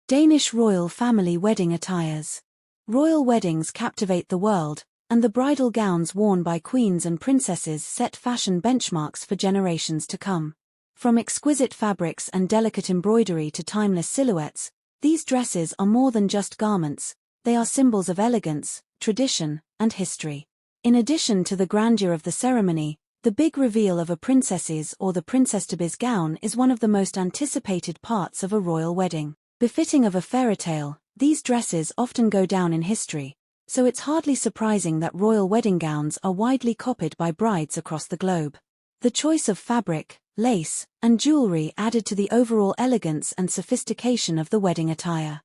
Danish royal family wedding attires. Royal weddings captivate the world, and the bridal gowns worn by queens and princesses set fashion benchmarks for generations to come. From exquisite fabrics and delicate embroidery to timeless silhouettes, these dresses are more than just garments, they are symbols of elegance, tradition, and history. In addition to the grandeur of the ceremony, the big reveal of a princess's or the princess-to-be's gown is one of the most anticipated parts of a royal wedding. Befitting of a fairy tale, these dresses often go down in history, so it's hardly surprising that royal wedding gowns are widely copied by brides across the globe. The choice of fabric, lace, and jewelry added to the overall elegance and sophistication of the wedding attire.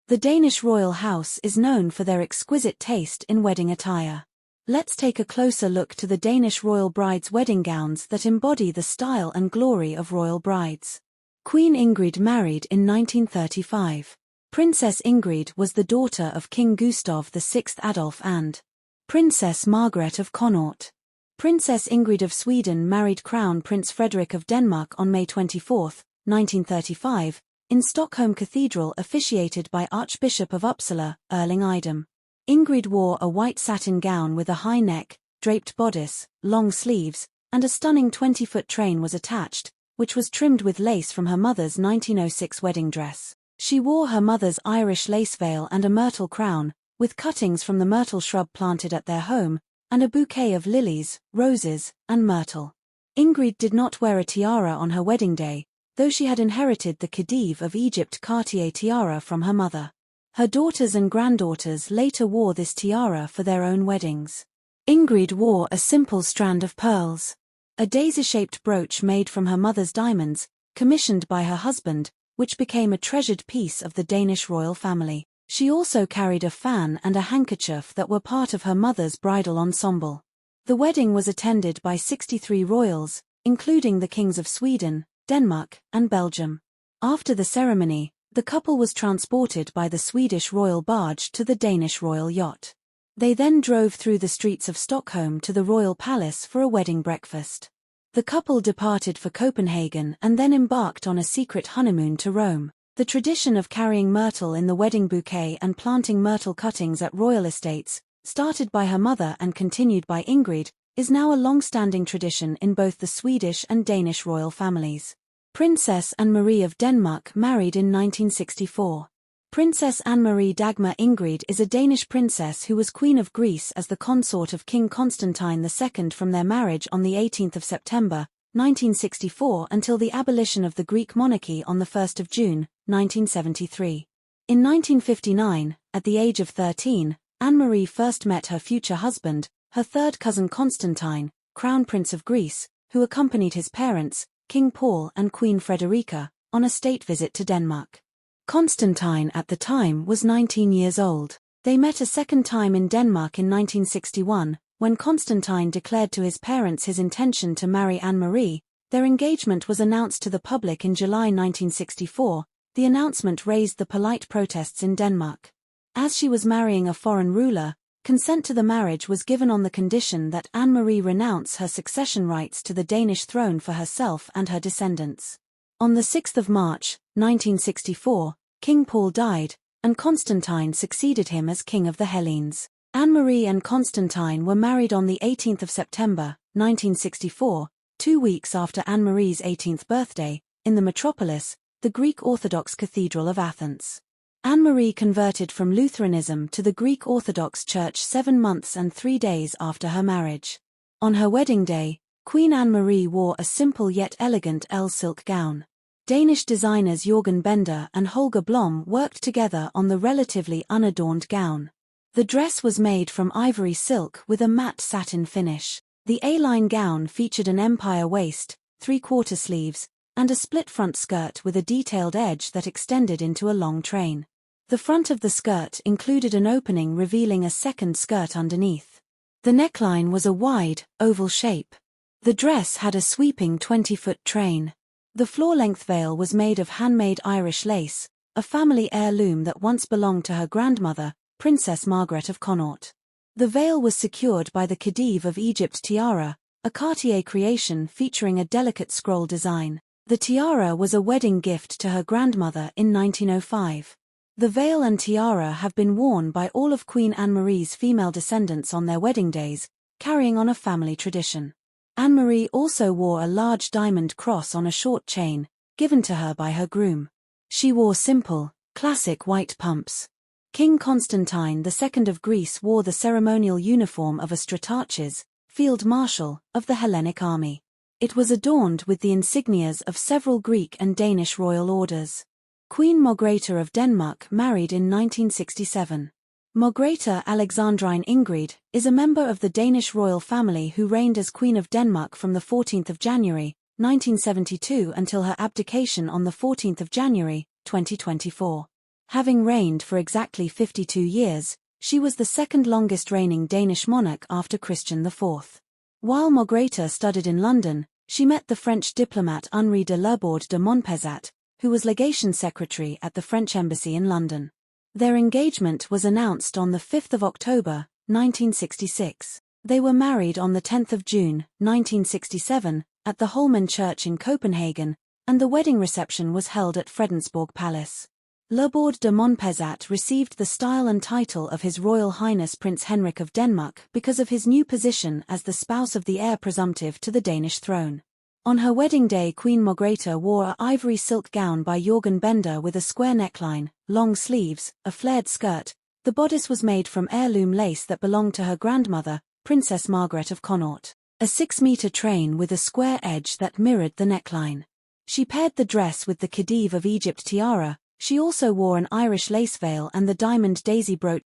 The Danish Royal House is known for their exquisite taste in wedding attire. Let's take a closer look to the Danish royal brides' wedding gowns that embody the style and glory of royal brides. Queen Ingrid married in 1935. Princess Ingrid was the daughter of King Gustaf VI Adolf and Princess Margaret of Connaught. Princess Ingrid of Sweden married Crown Prince Frederik of Denmark on May 24, 1935, in Stockholm Cathedral officiated by Archbishop of Uppsala, Erling Eidem. Ingrid wore a white satin gown with a high neck, draped bodice, long sleeves, and a stunning 20-foot train was attached, which was trimmed with lace from her mother's 1906 wedding dress. She wore her mother's Irish lace veil and a myrtle crown, with cuttings from the myrtle shrub planted at their home, and a bouquet of lilies, roses, and myrtle. Ingrid did not wear a tiara on her wedding day, though she had inherited the Khedive of Egypt Cartier tiara from her mother. Her daughters and granddaughters later wore this tiara for their own weddings. Ingrid wore a simple strand of pearls, a daisy-shaped brooch made from her mother's diamonds, commissioned by her husband, which became a treasured piece of the Danish royal family. She also carried a fan and a handkerchief that were part of her mother's bridal ensemble. The wedding was attended by 63 royals, including the kings of Sweden, Denmark, and Belgium. After the ceremony, the couple was transported by the Swedish royal barge to the Danish royal yacht. They then drove through the streets of Stockholm to the royal palace for a wedding breakfast. The couple departed for Copenhagen and then embarked on a secret honeymoon to Rome. The tradition of carrying myrtle in the wedding bouquet and planting myrtle cuttings at royal estates, started by her mother and continued by Ingrid, is now a long-standing tradition in both the Swedish and Danish royal families. Princess Anne-Marie of Denmark married in 1964. Princess Anne-Marie Dagmar Ingrid is a Danish princess who was Queen of Greece as the consort of King Constantine II from their marriage on 18 September, 1964 until the abolition of the Greek monarchy on 1 June, 1973. In 1959, at the age of 13, Anne-Marie first met her future husband, her third cousin Constantine, Crown Prince of Greece, who accompanied his parents, King Paul and Queen Frederika, on a state visit to Denmark. Constantine at the time was 19 years old. They met a second time in Denmark in 1961, when Constantine declared to his parents his intention to marry Anne-Marie. Their engagement was announced to the public in July 1964. The announcement raised the polite protests in Denmark. As she was marrying a foreign ruler, consent to the marriage was given on the condition that Anne-Marie renounce her succession rights to the Danish throne for herself and her descendants. On 6 March, 1964, King Paul died, and Constantine succeeded him as King of the Hellenes. Anne-Marie and Constantine were married on 18 September, 1964, 2 weeks after Anne-Marie's 18th birthday, in the metropolis, the Greek Orthodox Cathedral of Athens. Anne-Marie converted from Lutheranism to the Greek Orthodox Church 7 months and 3 days after her marriage. On her wedding day, Queen Anne-Marie wore a simple yet elegant silk gown. Danish designers Jørgen Bender and Holger Blom worked together on the relatively unadorned gown. The dress was made from ivory silk with a matte satin finish. The A-line gown featured an empire waist, 3/4 sleeves, and a split front skirt with a detailed edge that extended into a long train. The front of the skirt included an opening revealing a second skirt underneath. The neckline was a wide, oval shape. The dress had a sweeping 20-foot train. The floor-length veil was made of handmade Irish lace, a family heirloom that once belonged to her grandmother, Princess Margaret of Connaught. The veil was secured by the Khedive of Egypt tiara, a Cartier creation featuring a delicate scroll design. The tiara was a wedding gift to her grandmother in 1905. The veil and tiara have been worn by all of Queen Anne-Marie's female descendants on their wedding days, carrying on a family tradition. Anne-Marie also wore a large diamond cross on a short chain, given to her by her groom. She wore simple, classic white pumps. King Constantine II of Greece wore the ceremonial uniform of a stratarches, field marshal, of the Hellenic army. It was adorned with the insignias of several Greek and Danish royal orders. Queen Margaret of Denmark married in 1967. Margrethe Alexandrine Ingrid is a member of the Danish royal family who reigned as Queen of Denmark from the 14th of January, 1972 until her abdication on the 14th of January, 2024. Having reigned for exactly 52 years, she was the second longest reigning Danish monarch after Christian IV. While Margrethe studied in London, she met the French diplomat Henri de Laborde de Montpezat, who was legation secretary at the French embassy in London. Their engagement was announced on the 5th of October, 1966. They were married on the 10th of June, 1967, at the Holmen Church in Copenhagen, and the wedding reception was held at Fredensborg Palace. Laborde de Montpezat received the style and title of His Royal Highness Prince Henrik of Denmark because of his new position as the spouse of the heir presumptive to the Danish throne. On her wedding day, Queen Margrethe wore an ivory silk gown by Jørgen Bender with a square neckline, long sleeves, a flared skirt. The bodice was made from heirloom lace that belonged to her grandmother, Princess Margaret of Connaught. A 6-meter train with a square edge that mirrored the neckline. She paired the dress with the Khedive of Egypt tiara. She also wore an Irish lace veil and the diamond daisy brooch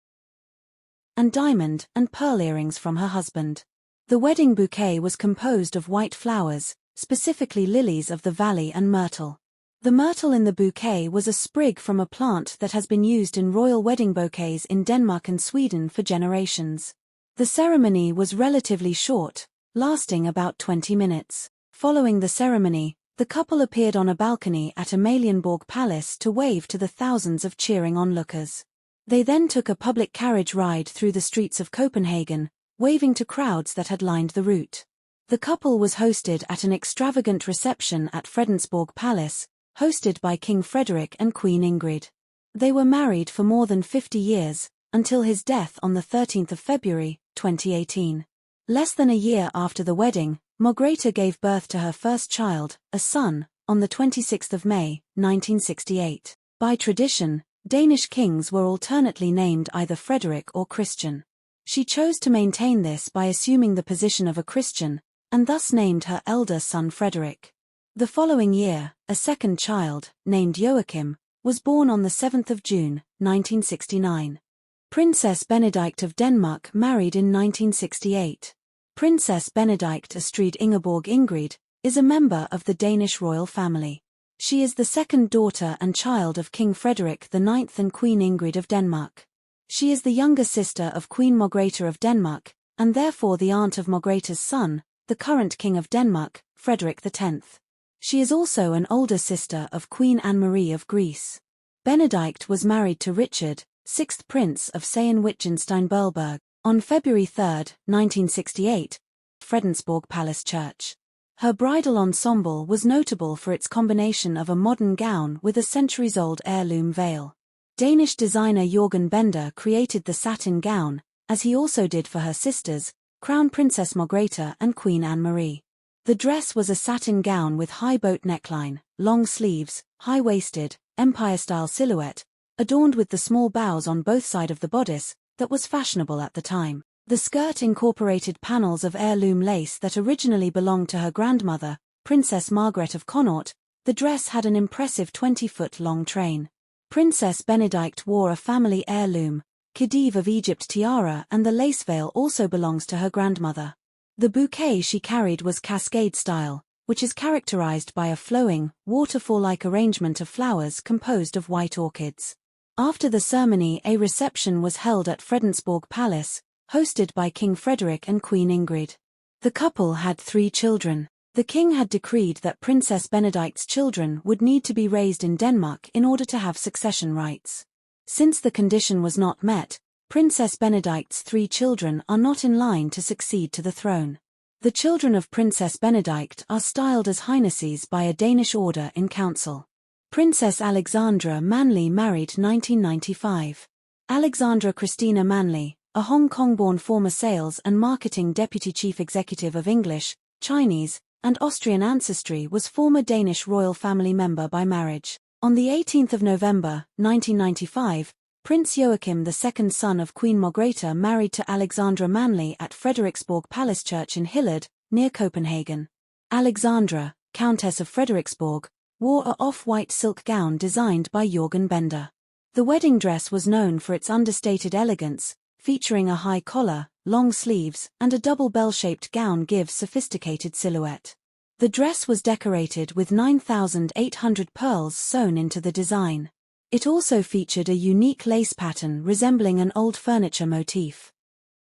and diamond and pearl earrings from her husband. The wedding bouquet was composed of white flowers, specifically lilies of the valley and myrtle. The myrtle in the bouquet was a sprig from a plant that has been used in royal wedding bouquets in Denmark and Sweden for generations. The ceremony was relatively short, lasting about 20 minutes. Following the ceremony, the couple appeared on a balcony at Amalienborg Palace to wave to the thousands of cheering onlookers. They then took a public carriage ride through the streets of Copenhagen, waving to crowds that had lined the route. The couple was hosted at an extravagant reception at Fredensborg Palace, hosted by King Frederik and Queen Ingrid. They were married for more than 50 years, until his death on the 13th of February, 2018. Less than a year after the wedding, Margrethe gave birth to her first child, a son, on the 26th of May, 1968. By tradition, Danish kings were alternately named either Frederik or Christian. She chose to maintain this by assuming the position of a Christian, and thus named her elder son Frederik. The following year, a second child, named Joachim, was born on the 7th of June, 1969. Princess Benedikte of Denmark married in 1968. Princess Benedikte Astrid Ingeborg Ingrid is a member of the Danish royal family. She is the second daughter and child of King Frederik IX and Queen Ingrid of Denmark. She is the younger sister of Queen Margrethe of Denmark, and therefore the aunt of Margrethe's son, the current King of Denmark, Frederik X. She is also an older sister of Queen Anne-Marie of Greece. Benedikte was married to Richard, 6th Prince of Sayn-Wittgenstein-Berleburg, on February 3, 1968, Fredensborg Palace Church. Her bridal ensemble was notable for its combination of a modern gown with a centuries-old heirloom veil. Danish designer Jørgen Bender created the satin gown, as he also did for her sisters, Crown Princess Margrethe and Queen Anne-Marie. The dress was a satin gown with high boat neckline, long sleeves, high-waisted, empire-style silhouette, adorned with the small bows on both sides of the bodice, that was fashionable at the time. The skirt incorporated panels of heirloom lace that originally belonged to her grandmother, Princess Margaret of Connaught. The dress had an impressive 20-foot-long train. Princess Benedikte wore a family heirloom, Khedive of Egypt tiara, and the lace veil also belongs to her grandmother. The bouquet she carried was cascade style, which is characterized by a flowing, waterfall-like arrangement of flowers composed of white orchids. After the ceremony, a reception was held at Fredensborg Palace, hosted by King Frederik and Queen Ingrid. The couple had 3 children. The king had decreed that Princess Benedikte's children would need to be raised in Denmark in order to have succession rights. Since the condition was not met, Princess Benedikte's 3 children are not in line to succeed to the throne. The children of Princess Benedikte are styled as highnesses by a Danish order in council. Princess Alexandra Manley married 1995. Alexandra Christina Manley, a Hong Kong-born former sales and marketing deputy chief executive of English, Chinese, and Austrian ancestry, was former Danish royal family member by marriage. On the 18th of November, 1995, Prince Joachim II, son of Queen Margaret, married to Alexandra Manley at Frederiksborg Palace Church in Hillerød, near Copenhagen. Alexandra, Countess of Frederiksborg, wore a off-white silk gown designed by Jørgen Bender. The wedding dress was known for its understated elegance, featuring a high collar, long sleeves, and a double bell-shaped gown gives sophisticated silhouette. The dress was decorated with 9,800 pearls sewn into the design. It also featured a unique lace pattern resembling an old furniture motif.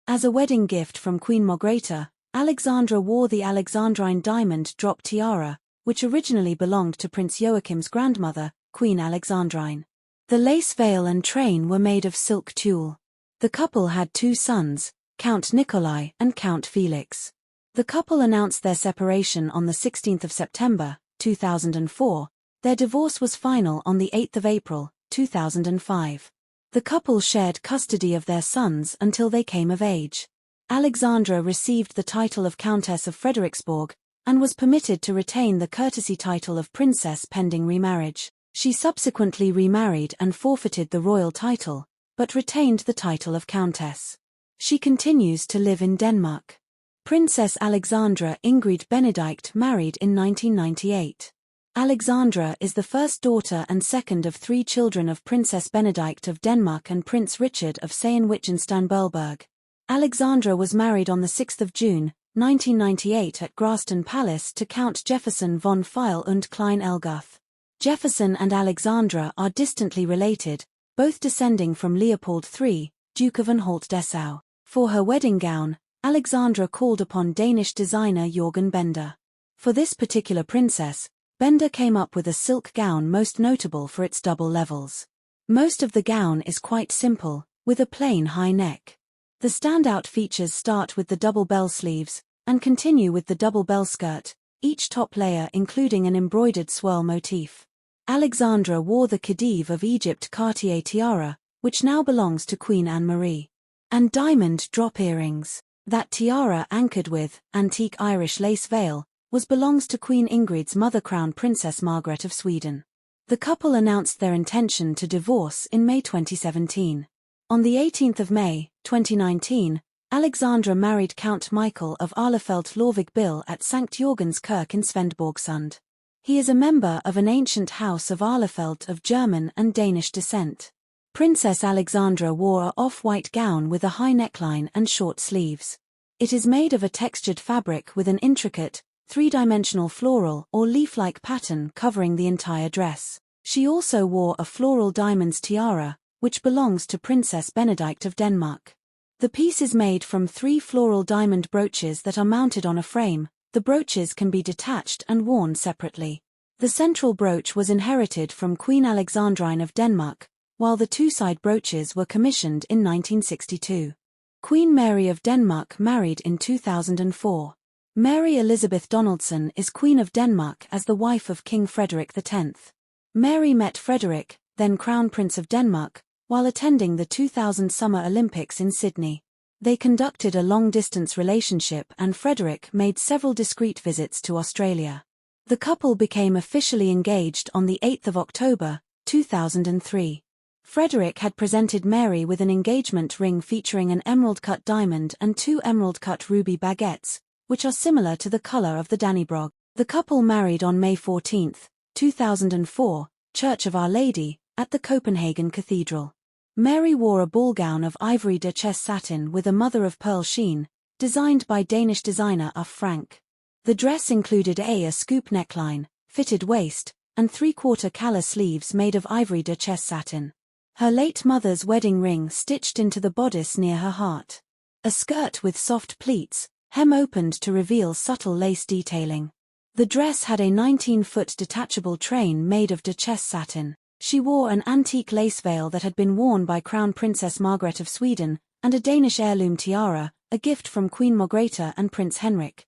As a wedding gift from Queen Margaret, Alexandra wore the Alexandrine diamond drop tiara, which originally belonged to Prince Joachim's grandmother, Queen Alexandrine. The lace veil and train were made of silk tulle. The couple had two sons, Count Nikolai and Count Felix. The couple announced their separation on the 16th of September, 2004. Their divorce was final on the 8th of April, 2005. The couple shared custody of their sons until they came of age. Alexandra received the title of Countess of Frederiksborg, and was permitted to retain the courtesy title of princess pending remarriage. She subsequently remarried and forfeited the royal title, but retained the title of countess. She continues to live in Denmark. Princess Alexandra Ingrid Benedict married in 1998. Alexandra is the first daughter and second of three children of Princess Benedict of Denmark and Prince Richard of Sayn-Wittgenstein-Berleburg. Alexandra was married on 6 June, 1998 at Grafton Palace to Count Jefferson von Pfeil und Klein Elguth. Jefferson and Alexandra are distantly related, both descending from Leopold III, Duke of Anhalt-Dessau. For her wedding gown, Alexandra called upon Danish designer Jørgen Bender. For this particular princess, Bender came up with a silk gown most notable for its double levels. Most of the gown is quite simple, with a plain high neck. The standout features start with the double bell sleeves, and continue with the double bell skirt, each top layer including an embroidered swirl motif. Alexandra wore the Khedive of Egypt Cartier tiara, which now belongs to Queen Anne-Marie, and diamond drop earrings. That tiara, anchored with antique Irish lace veil, belongs to Queen Ingrid's mother, Crown Princess Margaret of Sweden. The couple announced their intention to divorce in May 2017. On the 18th of May, 2019, Alexandra married Count Michael of Arlefelt-Lorvig-Bill at St. Jørgens Kirk in Svendborgsund. He is a member of an ancient house of Arlefelt of German and Danish descent. Princess Alexandra wore a off-white gown with a high neckline and short sleeves. It is made of a textured fabric with an intricate, three-dimensional floral or leaf-like pattern covering the entire dress. She also wore a floral diamonds tiara, which belongs to Princess Benedict of Denmark. The piece is made from three floral diamond brooches that are mounted on a frame. The brooches can be detached and worn separately. The central brooch was inherited from Queen Alexandrine of Denmark, while the two side brooches were commissioned in 1962. Queen Mary of Denmark married in 2004. Mary Elizabeth Donaldson is Queen of Denmark as the wife of King Frederik X. Mary met Frederik, then Crown Prince of Denmark, while attending the 2000 Summer Olympics in Sydney. They conducted a long-distance relationship and Frederik made several discreet visits to Australia. The couple became officially engaged on the 8th of October, 2003. Frederik had presented Mary with an engagement ring featuring an emerald-cut diamond and two emerald-cut ruby baguettes, which are similar to the color of the Dannebrog. The couple married on May 14, 2004, Church of Our Lady, at the Copenhagen Cathedral. Mary wore a ball gown of ivory duchesse satin with a mother-of-pearl sheen, designed by Danish designer Uffe Frank. The dress included a scoop neckline, fitted waist, and three-quarter collar sleeves made of ivory duchesse satin. Her late mother's wedding ring stitched into the bodice near her heart. A skirt with soft pleats, hem opened to reveal subtle lace detailing. The dress had a 19-foot detachable train made of duchesse satin. She wore an antique lace veil that had been worn by Crown Princess Margaret of Sweden, and a Danish heirloom tiara, a gift from Queen Margrethe and Prince Henrik.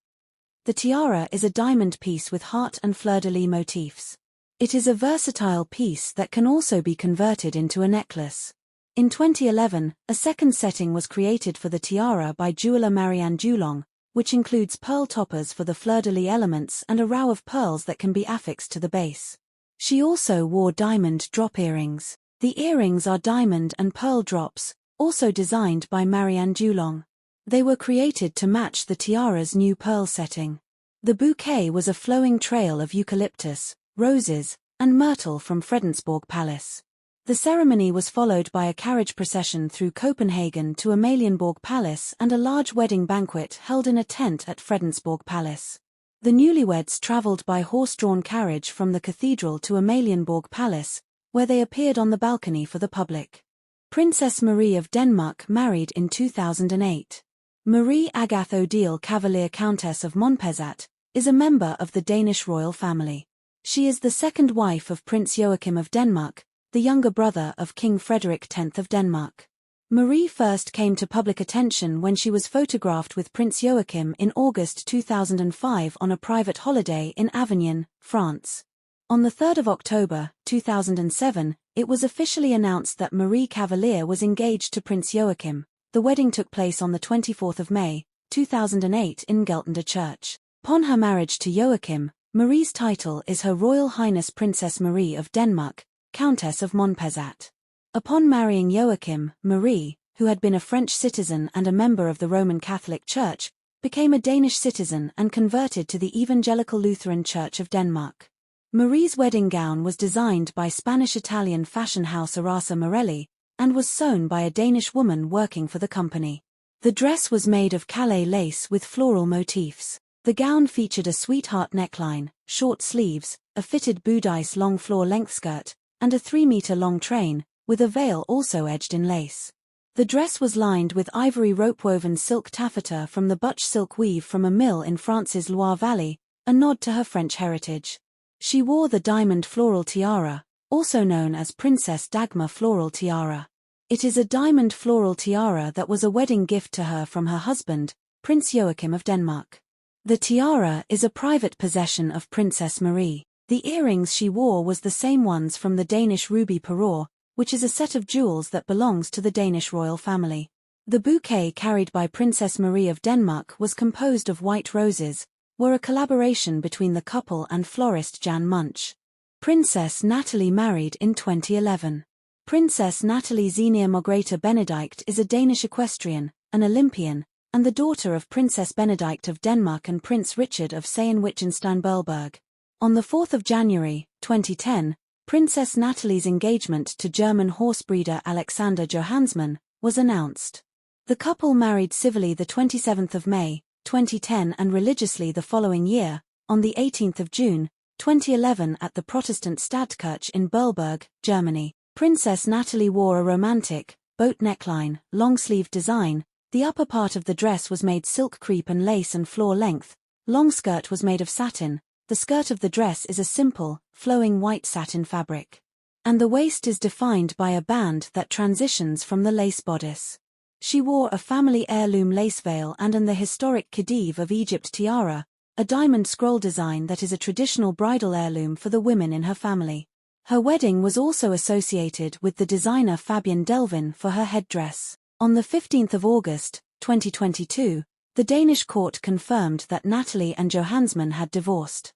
The tiara is a diamond piece with heart and fleur-de-lis motifs. It is a versatile piece that can also be converted into a necklace. In 2011, a second setting was created for the tiara by jeweler Marianne Dulong, which includes pearl toppers for the fleur-de-lis elements and a row of pearls that can be affixed to the base. She also wore diamond drop earrings. The earrings are diamond and pearl drops, also designed by Marianne Dulong. They were created to match the tiara's new pearl setting. The bouquet was a flowing trail of eucalyptus, roses, and myrtle from Fredensborg Palace. The ceremony was followed by a carriage procession through Copenhagen to Amalienborg Palace and a large wedding banquet held in a tent at Fredensborg Palace. The newlyweds travelled by horse-drawn carriage from the cathedral to Amalienborg Palace, where they appeared on the balcony for the public. Princess Marie of Denmark married in 2008. Marie Agathe Odile Cavalier Countess of Montpezat is a member of the Danish royal family. She is the second wife of Prince Joachim of Denmark, the younger brother of King Frederik X of Denmark. Marie first came to public attention when she was photographed with Prince Joachim in August 2005 on a private holiday in Avignon, France. On 3 October 2007, it was officially announced that Marie Cavalier was engaged to Prince Joachim. The wedding took place on 24 May 2008 in Geltende Church. Upon her marriage to Joachim, Marie's title is Her Royal Highness Princess Marie of Denmark, Countess of Montpezat. Upon marrying Joachim, Marie, who had been a French citizen and a member of the Roman Catholic Church, became a Danish citizen and converted to the Evangelical Lutheran Church of Denmark. Marie's wedding gown was designed by Spanish-Italian fashion house Arasa Morelli, and was sewn by a Danish woman working for the company. The dress was made of Calais lace with floral motifs. The gown featured a sweetheart neckline, short sleeves, a fitted boudice long floor-length skirt, and a 3-meter-long train, with a veil also edged in lace. The dress was lined with ivory rope-woven silk taffeta from the Butch silk weave from a mill in France's Loire Valley, a nod to her French heritage. She wore the diamond floral tiara, also known as Princess Dagmar floral tiara. It is a diamond floral tiara that was a wedding gift to her from her husband, Prince Joachim of Denmark. The tiara is a private possession of Princess Marie. The earrings she wore was the same ones from the Danish ruby parure, which is a set of jewels that belongs to the Danish royal family. The bouquet carried by Princess Marie of Denmark was composed of white roses, were a collaboration between the couple and florist Jan Munch. Princess Natalie married in 2011. Princess Natalie Xenia Margrethe Benedict is a Danish equestrian, an Olympian, and the daughter of Princess Benedict of Denmark and Prince Richard of Sayn-Wittgenstein-Berleburg. On 4 January 2010, Princess Natalie's engagement to German horse breeder Alexander Johannesmann was announced. The couple married civilly 27 May 2010 and religiously the following year, on 18 June 2011 at the Protestant Stadtkirche in Berleburg, Germany. Princess Natalie wore a romantic, boat neckline, long-sleeved design. The upper part of the dress was made silk crepe and lace and floor length. Long skirt was made of satin. The skirt of the dress is a simple, flowing white satin fabric. And the waist is defined by a band that transitions from the lace bodice. She wore a family heirloom lace veil and the historic Khedive of Egypt tiara, a diamond scroll design that is a traditional bridal heirloom for the women in her family. Her wedding was also associated with the designer Fabian Delvin for her headdress. On 15 August 2022, the Danish court confirmed that Natalie and Johannesmann had divorced.